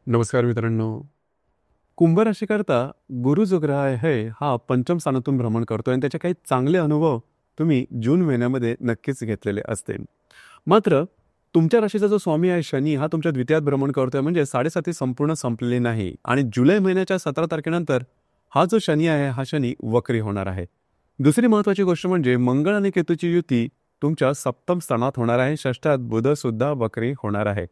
नमस्कार मित्रांनो. कुंभ राशीकरता गुरु जो ग्रह आहे हा पंचम स्थानातून भ्रमण करतोय आणि त्याचे काही चांगले अनुभव तुम्ही जून महिन्यामध्ये नक्कीच घेतलेले असतील. मात्र तुमच्या राशीचा जो स्वामी आहे शनी हा तुमच्या द्वितीयात भ्रमण करतोय, म्हणजे 7.5 संपूर्ण संपलेली नाही आणि जुलै महिन्याच्या 17 तारखेनंतर हा जो शनी आहे हा शनी वक्री होणार आहे. दुसरी महत्वाची गोष्ट म्हणजे मंगळ आणि केतूची युती तुमच्या सप्तम स्थानात होणार आहे. षष्ठात बुध सुद्धा वक्री होणार आहे.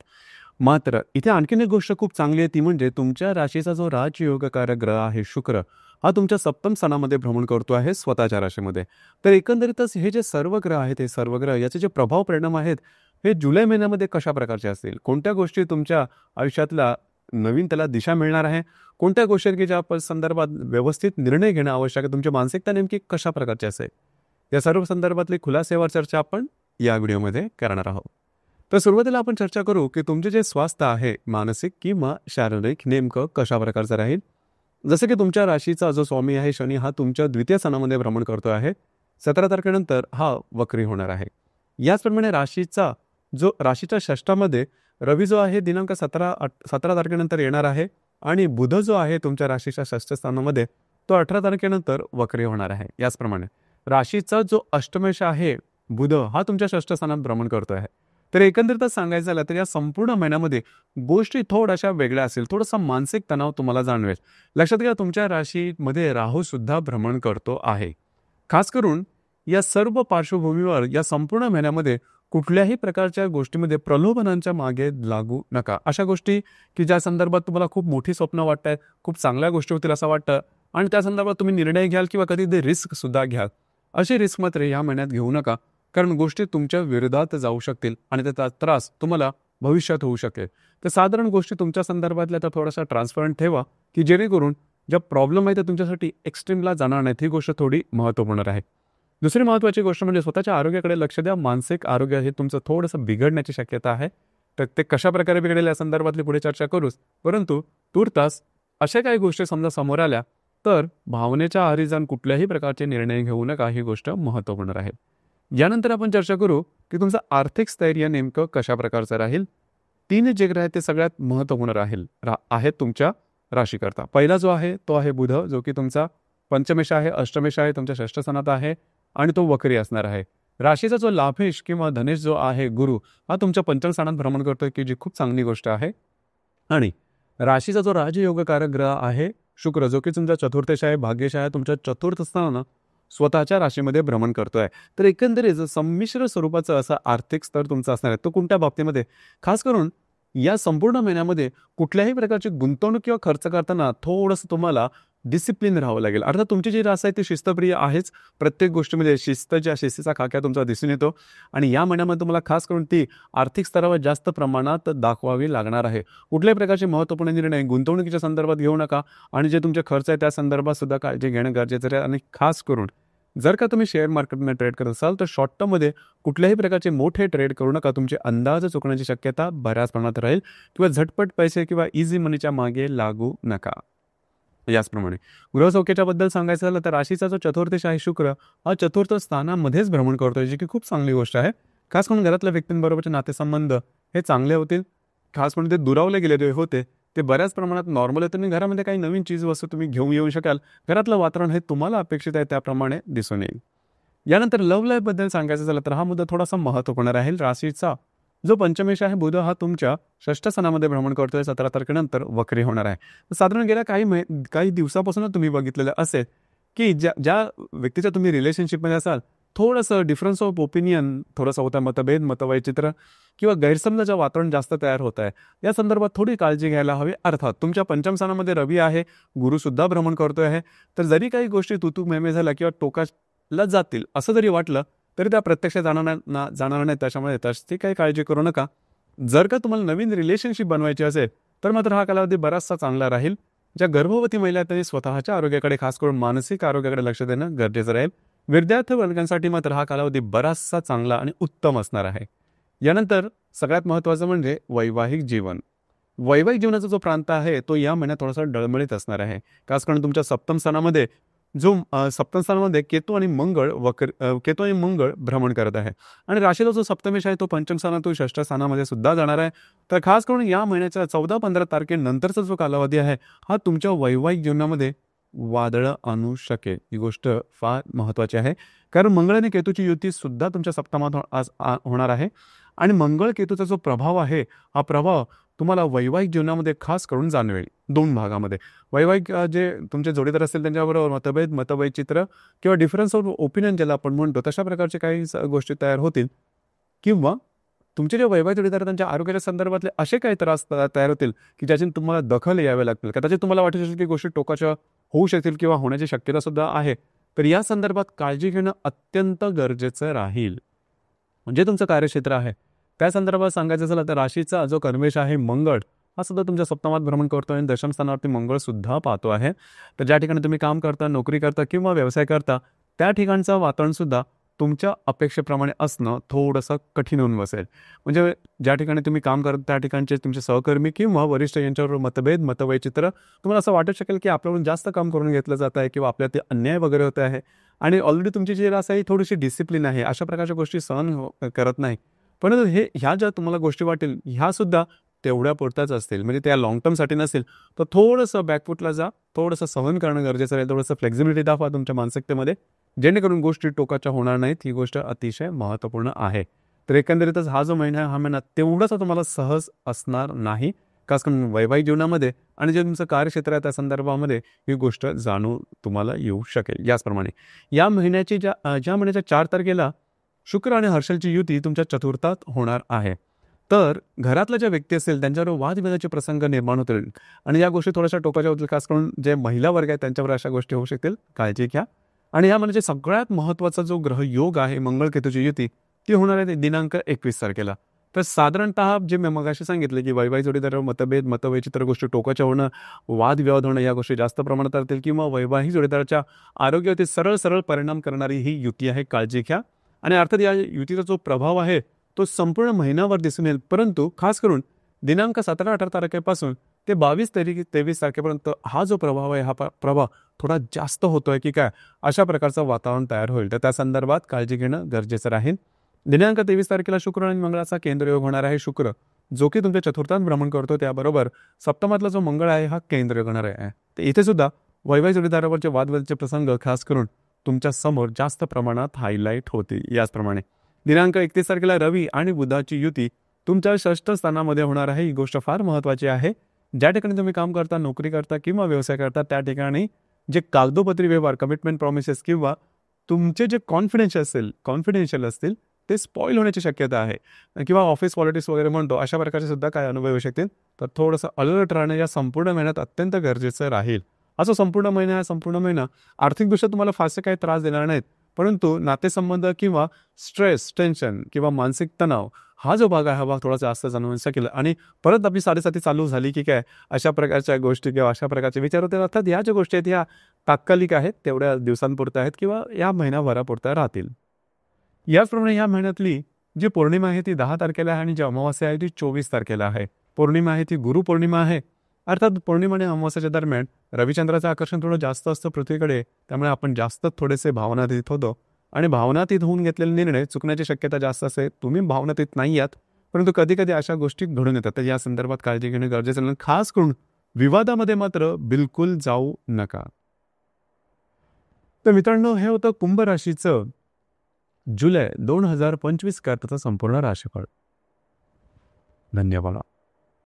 मात्र इथे आणखीन एक गोष्ट खूप चांगली आहे, ती म्हणजे तुमच्या राशीचा जो राजयोगकारक ग्रह आहे शुक्र, हा तुमच्या सप्तम स्थानामध्ये भ्रमण करतो आहे स्वतःच्या राशीमध्ये. तर एकंदरीतच हे जे सर्व ग्रह आहेत, हे सर्व ग्रह याचे जे प्रभाव परिणाम आहेत, हे जुलै महिन्यामध्ये कशा प्रकारचे असतील, कोणत्या गोष्टी तुमच्या आयुष्यातला नवीन त्याला दिशा मिळणार आहे, कोणत्या गोष्टी की ज्या संदर्भात व्यवस्थित निर्णय घेणं आवश्यक आहे, तुमची मानसिकता नेमकी कशा प्रकारची असेल, या सर्व संदर्भातली खुलासेवर चर्चा आपण या व्हिडिओमध्ये करणार आहोत. तर सुरुवातीला आपण चर्चा करू की तुमचे जे स्वास्थ्य आहे मानसिक किंवा शारीरिक नेमकं कशा प्रकारचं राहील. जसं की तुमच्या राशीचा जो स्वामी आहे शनी हा तुमच्या द्वितीय स्थानामध्ये भ्रमण करतो आहे. 17 तारखेनंतर हा वक्री होणार आहे. याचप्रमाणे राशीच्या षष्ठामध्ये रवी जो आहे दिनांक 17 तारखेनंतर येणार आहे आणि बुध जो आहे तुमच्या राशीच्या षष्ठ स्थानामध्ये तो 18 तारखेनंतर वक्री होणार आहे. याचप्रमाणे राशीचा जो अष्टमेश आहे बुध हा तुमच्या षष्ठ स्थानात भ्रमण करतो आहे. तर एकंदरीतच सांगायचं झालं तर या संपूर्ण महिन्यामध्ये गोष्टी थोड्याशा वेगळ्या असेल, थोडासा मानसिक तणाव तुम्हाला जाणवेल. लक्षात घ्या तुमच्या राशीमध्ये राहू सुद्धा भ्रमण करतो आहे. खास करून या सर्व पार्श्वभूमीवर या संपूर्ण महिन्यामध्ये कुठल्याही प्रकारच्या गोष्टीमध्ये प्रलोभनांच्या मागे लागू नका. अशा गोष्टी की ज्या संदर्भात तुम्हाला खूप मोठी स्वप्न वाटतात, खूप चांगल्या गोष्टी होतील असं वाटतं आणि त्या संदर्भात तुम्ही निर्णय घ्याल किंवा कधी ते रिस्क सुद्धा घ्याल. अशी रिस्क मात्र या महिन्यात घेऊ नका, कारण गोष्टी तुमच्या विरोधात जाऊ शकतील आणि त्याचा त्रास तुम्हाला भविष्यात होऊ शकेल. तर साधारण गोष्टी तुमच्या संदर्भातल्या तर थोडासा ट्रान्सपरंट ठेवा की जेणेकरून ज्या प्रॉब्लेम आहे त्या तुमच्यासाठी एक्स्ट्रीमला जाणार नाहीत. ही गोष्ट थोडी महत्त्वपूर्ण आहे. दुसरी महत्त्वाची गोष्ट म्हणजे स्वतःच्या आरोग्याकडे लक्ष द्या. मानसिक आरोग्य हे तुमचं थोडंसं बिघडण्याची शक्यता आहे. तर ते कशा प्रकारे बिघडेल या संदर्भातली पुढे चर्चा करूच. परंतु तूर्तास अशा काही गोष्टी समजा समोर आल्या तर भावनेच्या आहारी जाऊन कुठल्याही प्रकारचे निर्णय घेऊ नका. ही गोष्ट महत्त्वपूर्ण राहील. यानंतर आपण चर्चा करू की तुमचं आर्थिक स्थैर्य नेमकं कशा प्रकारचं राहील. 3 जे ग्रह आहेत ते सगळ्यात महत्त्वपूर्ण आहेत तुमच्या राशीकरता. पहिला जो आहे तो आहे बुध, जो की तुमचा पंचमेश आहे, अष्टमेश आहे, तुमच्या षष्ठ स्थानात आहे आणि तो वक्री असणार आहे. राशीचा जो लाभेश किंवा धनेश जो आहे गुरु, हा तुमच्या पंचम स्थानात भ्रमण करतोय, की जी खूप चांगली गोष्ट आहे. आणि राशीचा जो राजयोगकारक ग्रह आहे शुक्र, जो की तुमचा चतुर्थेश आहे, भाग्येश आहे, तुमच्या चतुर्थ स्थानानं स्वतःच्या राशीमध्ये भ्रमण करतोय. तर एकंदरीत संमिश्र स्वरूपाचं असं आर्थिक स्तर तुमचा असणार आहे. तो कोणत्या बाबतीमध्ये, खास करून या संपूर्ण महिन्यामध्ये कुठल्याही प्रकारची गुंतवणूक किंवा खर्च करताना थोडंसं तुम्हाला डिसिप्लिन राहावं लागेल. अर्थात तुमची जी रास आहे ती शिस्तप्रिय आहेच. प्रत्येक गोष्टीमध्ये शिस्तीचा खाक्या तुमचा दिसून येतो आणि या महिन्यामध्ये तुम्हाला खास करून ती आर्थिक स्तरावर जास्त प्रमाणात दाखवावी लागणार आहे. कुठल्याही प्रकारचे महत्त्वपूर्ण निर्णय गुंतवणुकीच्या संदर्भात घेऊ नका आणि जे तुमचे खर्च आहे त्या संदर्भात सुद्धा काळजी घेणं गरजेचं आहे. आणि खास करून जर का तुम्ही शेअर मार्केटमध्ये ट्रेड करत असाल तर शॉर्ट टर्ममध्ये कुठल्याही प्रकारचे मोठे ट्रेड करू नका. तुमचे अंदाज चुकण्याची शक्यता बऱ्याच प्रमाणात राहील किंवा झटपट पैसे किंवा इझी मनीच्या मागे लागू नका. याचप्रमाणे गृहसौख्याच्या बद्दल सांगायचं झालं तर राशीचा जो चतुर्थेश आहे शुक्र, हा चतुर्थ स्थानामध्येच भ्रमण करतोय, जी की खूप चांगली गोष्ट आहे. खास करून घरातल्या व्यक्तींबरोबरचे नातेसंबंध हे चांगले होतील. खास करून ते दुरावले गेले होते ते बऱ्याच प्रमाणात नॉर्मल होते आणि घरामध्ये काही नवीन चीज वस्तू तुम्ही घेऊन येऊ शकाल. घरातलं वातावरण हे तुम्हाला अपेक्षित आहे त्याप्रमाणे दिसून येईल. यानंतर लव्ह लाईफ बद्दल सांगायचं झालं तर हा मुद्दा थोडासा महत्त्वपूर्ण राहील. राशीचा जो पंचमेश आहे बुध, हा तुमच्या षष्ठ स्थानामध्ये भ्रमण करतोय, 17 तारखेनंतर वक्री होणार आहे. साधारण गेल्या काही दिवसापासून तुम्ही बघितलेलं असेल की ज्या व्यक्तीच्या तुम्ही रिलेशनशिपमध्ये असाल थोडंसं डिफरन्स ऑफ ओपिनियन थोडंसं होतं, मतभेद, मतवैचित्र किंवा गैरसमजाचं वातावरण जास्त तयार होत आहे. या संदर्भात थोडी काळजी घ्यायला हवी. अर्थात तुमच्या पंचम स्थानामध्ये रवी आहे, गुरु सुद्धा भ्रमण करतोय आहे. तर जरी काही गोष्टी तुतू मेमे झाल्या किंवा टोकाला जातील असं जरी वाटलं तरी त्या प्रत्यक्ष जाणार नाही. त्याच्यामुळे तशी काही काळजी करू नका. जर का तुम्हाला नवीन रिलेशनशिप बनवायची असेल तर मात्र हा कालावधी बराचसा चांगला राहील. ज्या गर्भवती महिला त्यांनी स्वतःच्या आरोग्याकडे खास करून मानसिक आरोग्याकडे लक्ष देणं गरजेचं राहील. विद्यार्थी वर्गांसाठी मात्र हा कालावधी बराचसा चांगला आणि उत्तम असणार आहे. यानंतर सगळ्यात महत्त्वाचं म्हणजे वैवाहिक जीवन. वैवाहिक जीवनाचा जो प्रांत आहे तो या महिन्यात थोडासा डळमळीत असणार आहे. खास करून तुमच्या सप्तम स्थानामध्ये जो सप्तम स्थानामध्ये केतू आणि मंगळ भ्रमण करत आहे आणि राशीचा जो सप्तमेश आहे तो पंचम स्थानातून षष्ठ स्थानामध्ये सुद्धा जाणार आहे. तर खास करून या महिन्याच्या 14-15 तारखेनंतरचा जो कालावधी आहे हा तुमच्या वैवाहिक जीवनामध्ये वादळं आणू शकेल. ही गोष्ट फार महत्त्वाची आहे, कारण मंगळ आणि केतूची युती सुद्धा तुमच्या सप्तमात होणार आहे आणि मंगळ केतूचा जो प्रभाव आहे हा प्रभाव तुम्हाला वैवाहिक जीवनामध्ये खास करून जाणवेल. 2 भागामध्ये वैवाहिक जे तुमचे जोडीदार असतील त्यांच्याबरोबर मतवैचित्र किंवा डिफरन्स ऑफ ओपिनियन ज्याला आपण म्हणतो तशा प्रकारचे काही गोष्टी तयार होतील किंवा तुमचे जे वैवाहिक जोडीदार त्यांच्या आरोग्याच्या संदर्भातले असे काही त्रास तयार होतील की ज्याची तुम्हाला दखल यावे लागतील. कदाचित तुम्हाला वाटत असेल की गोष्टी टोकाच्या होऊ शकतील किंवा होण्याची शक्यता सुद्धा आहे. तर या संदर्भात काळजी घेणं अत्यंत गरजेचं राहील. म्हणजे तुमचं कार्यक्षेत्र आहे त्या संदर्भात सांगायचं झालं तर राशीचा जो कर्मेश आहे मंगळ हा सुद्धा तुमच्या सप्तमात भ्रमण करतो आणि दशम स्थानावरती मंगळ सुद्धा पाहतो आहे. तर ज्या ठिकाणी तुम्ही काम करता, नोकरी करता किंवा व्यवसाय करता त्या ठिकाणचं वातावरण सुद्धा तुमच्या अपेक्षेप्रमाणे असणं थोडंसं कठीण होऊन बसेल. म्हणजे ज्या ठिकाणी तुम्ही काम करता त्या ठिकाणचे तुमचे सहकर्मी किंवा वरिष्ठ यांच्याबरोबर मतवैचित्र तुम्हाला असं वाटू शकेल की आपल्याकडून जास्त काम करून घेतलं जात आहे किंवा आपल्या ते अन्याय वगैरे होत आहे आणि ऑलरेडी तुमची जी रास आहे थोडीशी डिसिप्लिन आहे, अशा प्रकारच्या गोष्टी सहन करत नाही. परंतु ह्या ज्या तुम्हाला गोष्टी वाटेल ह्या सुद्धा तेवढ्या पुरताच असतील, म्हणजे त्या लॉंग टर्मसाठी नसेल. तर थोडंसं बॅकफुटला जा, थोडंसं सहन करणं गरजेचं आहे, थोडंसं फ्लेक्झिबिलिटी दाखवा तुमच्या मानसिकतेमध्ये जेणेकरून गोष्टी टोकाच्या होणार नाहीत. ही गोष्ट अतिशय महत्त्वपूर्ण आहे. तर एकंदरीतच हा जो महिना हा महिना तेवढासा तुम्हाला सहज असणार नाही, खास करून वैवाहिक जीवनामध्ये आणि जे तुमचं कार्यक्षेत्र आहे त्या संदर्भामध्ये ही गोष्ट जाणून तुम्हाला येऊ शकेल. याचप्रमाणे या महिन्याची ज्या महिन्याच्या 4 तारखेला शुक्र आणि हर्षलची युती तुमच्या चतुर्थात होणार आहे. तर घरातल्या ज्या व्यक्ती असतील त्यांच्यावर वादविवादाचे प्रसंग निर्माण होतील आणि या गोष्टी थोड्याशा टोकाच्या होतील. खास करून जे महिला वर्ग आहे त्यांच्यावर अशा गोष्टी होऊ शकतील, काळजी घ्या. आणि या म्हणजे सगळ्यात महत्त्वाचा जो ग्रहयोग आहे मंगळ केतूची युती ती होणार आहे दिनांक 21 तारखेला. तर साधारणतः जे मी मगाशी सांगितले की वैवाहिक जोडीदारावर मतवैचित्र गोष्टी टोकाच्या होणं, वादविवाद होणं या गोष्टी जास्त प्रमाणात असतील किंवा वैवाहिक जोडीदाराच्या आरोग्यावरती सरळ परिणाम करणारी ही युती आहे, काळजी घ्या. आणि अर्थात या युतीचा जो प्रभाव आहे तो संपूर्ण महिनाभर दिसून येईल, परंतु खास करून दिनांक 17-18 तारखेपासून ते 22-23 तारखेपर्यंत हा जो प्रभाव आहे हा प्रभाव थोडा जास्त होतोय की काय, अशा प्रकारचं वातावरण तयार होईल. तर त्या संदर्भात काळजी घेणं गरजेचं राहील. दिनांक 23 तारखेला शुक्र आणि मंगळाचा केंद्रयोग होणार आहे. शुक्र जो की तुमच्या चतुर्थात भ्रमण करतो त्याबरोबर सप्तमातला जो मंगळ आहे हा केंद्रयोग होणार आहे. तर इथे सुद्धा वैवाहिक जोडीदारावरचे वादविवादाचे प्रसंग खास करून तुमच्या समोर जास्त प्रमाणात हायलाईट होतील. याचप्रमाणे दिनांक 31 तारखेला रवी आणि बुधाची युती तुमच्या षष्ठ स्थानामध्ये होणार आहे. ही गोष्ट फार महत्त्वाची आहे. ज्या ठिकाणी तुम्ही काम करता, नोकरी करता किंवा व्यवसाय करता त्या ठिकाणी जे कागदोपत्री व्यवहार, कमिटमेंट, प्रॉमिसेस किंवा तुमचे जे कॉन्फिडेन्शियल असतील ते स्पॉईल होण्याची शक्यता आहे किंवा ऑफिस पॉलिटिक्स वगैरे म्हणतो अशा प्रकारचे सुद्धा काय अनुभव येऊ शकतील. तर थोडंसं अलर्ट राहणं या संपूर्ण महिन्यात अत्यंत गरजेचं राहील. असं संपूर्ण महिना आर्थिकदृष्ट्या तुम्हाला फारसे काही त्रास देणार नाहीत, परंतु नातेसंबंध किंवा स्ट्रेस, टेन्शन किंवा मानसिक तणाव हा जो भाग आहे हा भाग थोडा जास्त जाणवू शकेल. आणि परत आपली साडेसाती चालू झाली की काय अशा प्रकारच्या गोष्टी किंवा अशा प्रकारचे विचार होते. अर्थात ह्या ज्या गोष्टी आहेत ह्या तात्कालिक आहेत, तेवढ्या दिवसांपुरत्या आहेत किंवा या महिनाभरापुरत्या राहतील. याचप्रमाणे या महिन्यातली जी पौर्णिमा आहे ती 10 तारखेला आहे आणि जी अमावास्या आहे ती 24 तारखेला आहे. पौर्णिमा आहे ती गुरु पौर्णिमा आहे. अर्थात पौर्णिमा आणि अमावास्याच्या दरम्यान रविचंद्राचं आकर्षण थोडं जास्त असतं पृथ्वीकडे, त्यामुळे आपण जास्त थोडेसे भावनातीत होतो आणि भावनातीत होऊन घेतलेले निर्णय चुकण्याची शक्यता जास्त असते. तुम्ही भावनातीत नाही आहात, परंतु कधी कधी अशा गोष्टी घडून येतात. तर या संदर्भात काळजी घेणं गरजेचं आहे. खास करून विवादामध्ये मात्र बिलकुल जाऊ नका. तर मित्रांनो, हे होतं कुंभ राशीचं जुलै 2025 करताचं संपूर्ण राशीफळ. धन्यवाद.